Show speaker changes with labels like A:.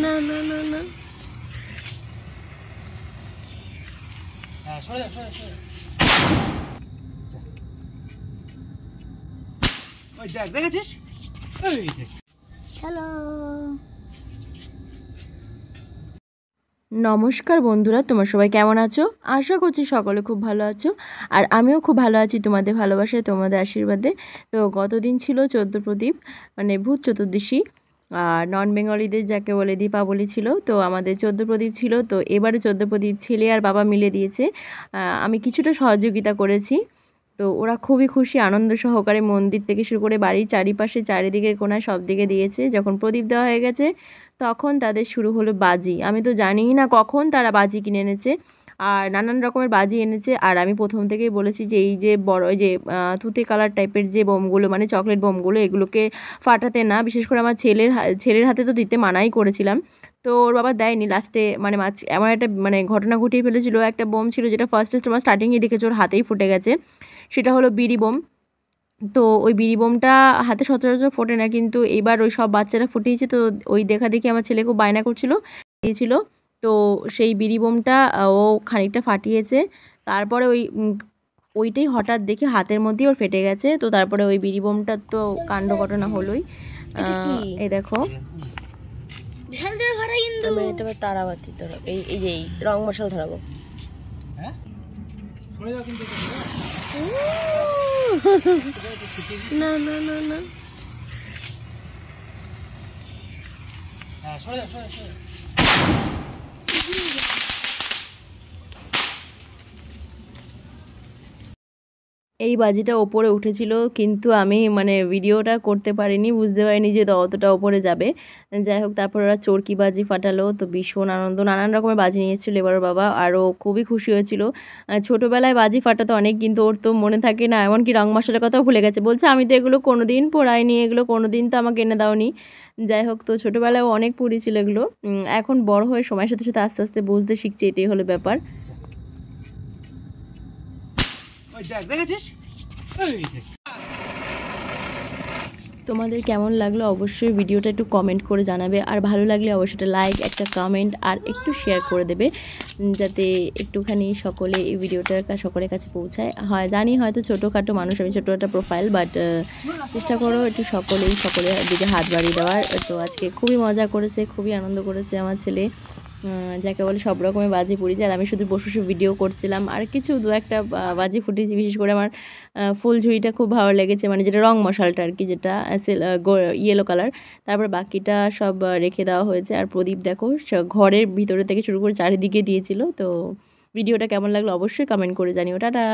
A: না না না না
B: দেখেছিস?
A: হ্যালো
C: নমস্কার বন্ধুরা, তোমরা সবাই কেমন আছো? আশা করছি সকলে খুব ভালো আছো, আর আমিও খুব ভালো আছি তোমাদের ভালোবাসায়, তোমাদের আশীর্বাদে। তো গতদিন ছিল 14 প্রদীপ, মানে ভূত চতুর্দশী, আর নন বেঙ্গলিদের যাকে বলে দীপাবলি ছিল। তো আমাদের 14 প্রদীপ ছিল, তো এবারে 14 প্রদীপ ছেলে আর বাবা মিলে দিয়েছে। আমি কিছুটা সহযোগিতা করেছি। তো ওরা খুবই খুশি, আনন্দ সহকারে মন্দির থেকে শুরু করে বাড়ির চারিপাশে চারিদিকের কোণায় সব দিকে দিয়েছে। যখন প্রদীপ দেওয়া হয়ে গেছে তখন তাদের শুরু হলো বাজি। আমি তো জানিই না কখন তারা বাজি কিনে এনেছে, আর নানান রকমের বাজি এনেছে। আর আমি প্রথম থেকেই বলেছি যে এই যে বড় ওই যে তুতে কালার টাইপের যে বোমগুলো, মানে চকলেট বোমগুলো, এগুলোকে ফাটাতে না। বিশেষ করে আমার ছেলের হাতে তো দিতে মানাই করেছিলাম, তো ওর বাবা দেয়নি। লাস্টে মানে এমন একটা মানে ঘটনা ঘটিয়ে ফেলেছিল। একটা বোম ছিল যেটা ফার্স্টে তোমার স্টার্টিংয়ে দেখেছো ওর হাতেই ফুটে গেছে, সেটা হলো বিড়ি বোম। তো ওই বিড়ি বোমটা হাতে সচরাচর ফোটে না, কিন্তু এইবার ওই সব বাচ্চারা ফুটিয়েছে। তো ওই দেখা দেখি আমার ছেলে খুব বায়না করছিল, দিয়েছিল। তো সেই বিড়ি বোমটা ও খানিকটা ফাটিয়েছে। তারপরে ওইটাই হঠাৎ দেখি হাতের মধ্যেই ওর ফেটে গেছে। তো তারপরে ওই বিড়ি বোমটার তো কাণ্ড ঘটনা হলোই। এই দেখো
A: এটা তারাবাতি ধরো, এই যে রং মশাল ধরাবো। না না না না
C: এই বাজিটা ওপরে উঠেছিল, কিন্তু আমি মানে ভিডিওটা করতে পারিনি, বুঝতে পারিনি যে অতটা ওপরে যাবে। যাই হোক, তারপর ওরা চরকি বাজি ফাটালো, তো ভীষণ আনন্দ, নানান রকমের বাজি নিয়েছিল এবার বাবা, আরও খুবই খুশি হয়েছিল। ছোটোবেলায় বাজি ফাটাতো অনেক, কিন্তু ওর তো মনে থাকে না, এমনকি রং মশলার কথাও ভুলে গেছে। বলছে আমি তো এগুলো কোনো দিন পোড়াইনি, এগুলো কোনো দিন তো আমাকে এনে দাওনি। যাই হোক, তো ছোটোবেলায় অনেক পুড়িয়েছিল এগুলো। এখন বড় হয়ে সময়ের সাথে সাথে আস্তে আস্তে বুঝতে শিখছে, এটাই হলো ব্যাপার।
B: দেখেছিস?
C: তোমাদের কেমন লাগলো অবশ্যই ভিডিওটা একটু কমেন্ট করে জানাবে, আর ভালো লাগলে অবশ্যই একটা লাইক, একটা কমেন্ট আর একটু শেয়ার করে দেবে, যাতে একটুখানি সকলে এই ভিডিওটা সকলের কাছে পৌঁছায়। হয় জানি হয়তো ছোটোখাটো মানুষ, আমি ছোটো একটা প্রোফাইল, বাট চেষ্টা করো একটু সকলের দিকে হাত বাড়িয়ে দেওয়ার। তো আজকে খুবই মজা করেছে, খুবই আনন্দ করেছে আমার ছেলে, যাকে বলে সব রকমের বাজি ফুটিয়েছে। আর আমি শুধু বসে বসে ভিডিও করছিলাম, আর কিছু দু একটা বাজি ফুটিয়েছি। বিশেষ করে আমার ফুলঝুরিটা খুব ভালো লেগেছে, মানে যেটা রং মশালটা আর কি, যেটা ইয়েলো কালার। তারপর বাকিটা সব রেখে দেওয়া হয়েছে। আর প্রদীপ দেখো ঘরের ভিতরে থেকে শুরু করে চারিদিকে দিয়েছিল। তো ভিডিওটা কেমন লাগলো অবশ্যই কমেন্ট করে জানিও। টাটা।